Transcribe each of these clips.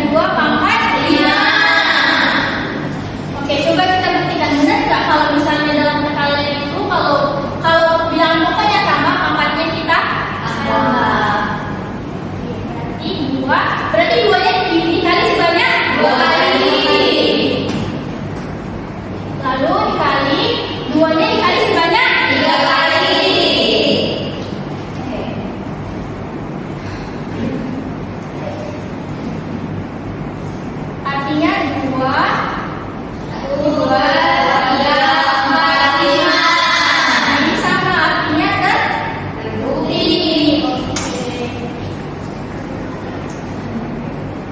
2 pangkat 5. Oke, coba kita buktikan benar nggak kalau misalnya dalam perkalian itu kalau bilang pokoknya sama, pangkatnya kita tambah. Berarti 2-nya dikali sebanyak 2 kali. Lalu dikali 2-nya dikali sebanyak 3 kali. Artinya 2, 1, 2, 3, 4, 5. Nah, ini sama artinya terbukti.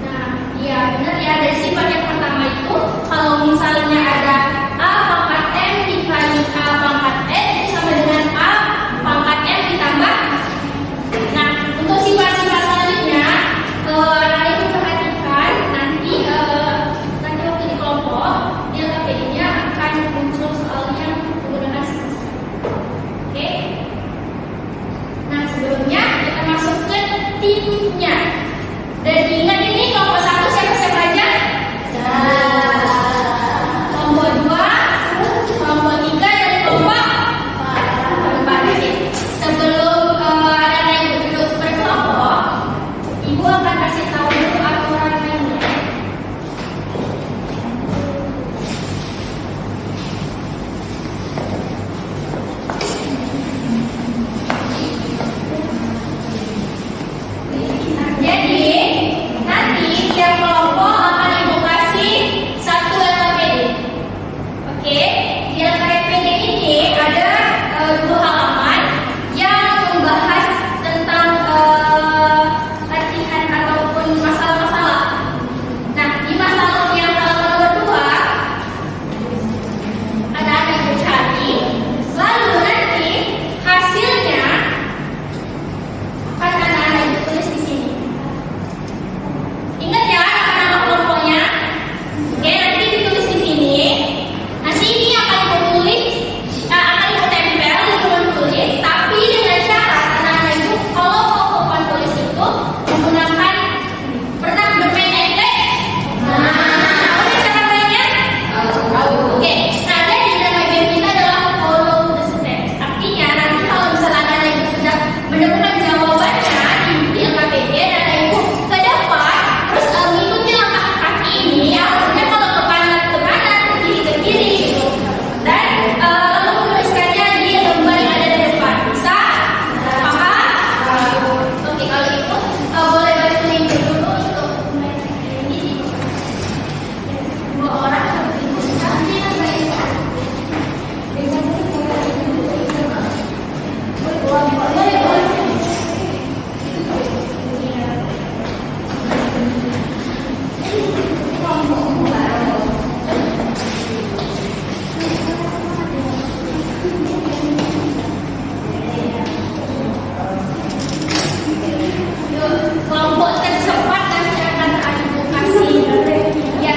Nah, iya benar ya, dari sifat yang pertama itu kalau misalnya ada A pangkat M dikali A pangkat N itu sama dengan A pangkat M ditambah. Nah, untuk sifat-sifat selanjutnya anak ibu perhatikan nanti waktu di kelompok di LKPD-nya akan muncul soalnya menggunakan sifat. Oke. Nah, sebelumnya kita masuk ke timnya. Dan ingat ini kelompok 1 siapa aja? Kelompok 2, kelompok 3, dan kelompok 4. Sebelum anak ibu duduk berkelompok, ibu akan kasih tahu dulu aturan mainnya. Jadi nanti tiap kelompok akan ibu kasih 1 LKPD. Oke, di LKPD ini ada 2 halaman yang membahas tentang latihan ataupun masalah-masalah. Nah, di masalah yang halaman nomor 2 ada ibu cari, lalu nanti hasilnya akan anak-anak ibu tulis di sini. Ingat ya nama kelompoknya. Oke, nanti ditulis di sini. Nanti ini akan ibu tulis, akan ibu tempel, ibu tulis. Tapi dengan syarat anak-anak ibu kalau mau papan tulis itu menggunakan pernah bermain ente. Tahu nih cara mainnya? Oke, nah jadi nama game kita adalah follow the steps. Artinya nanti kalau misalnya anak ibu sudah menemukan jawabannya di LKPD dan anak ibu ke depan terus mengikuti langkah kaki ini, artinya kalau ke kanan ke kiri gitu. Dan lalu menuliskannya di lembar yang ada di depan. Bisa? Paham? Oke, kalau itu boleh bantuin dulu untuk ini. 2 orang satu ibu nanti yang baik. Boleh. Kelompok tercepat nanti akan ibu kasih ya.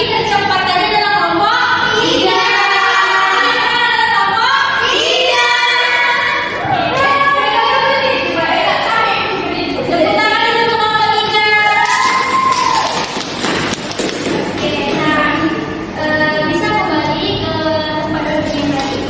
Berarti kecepatannya adalah kelompok 3. Kelompok 3. Tepuk tangan untuk kelompok 3. Oke, nah bisa kembali ke tempat duduk yang tadi.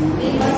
Nanti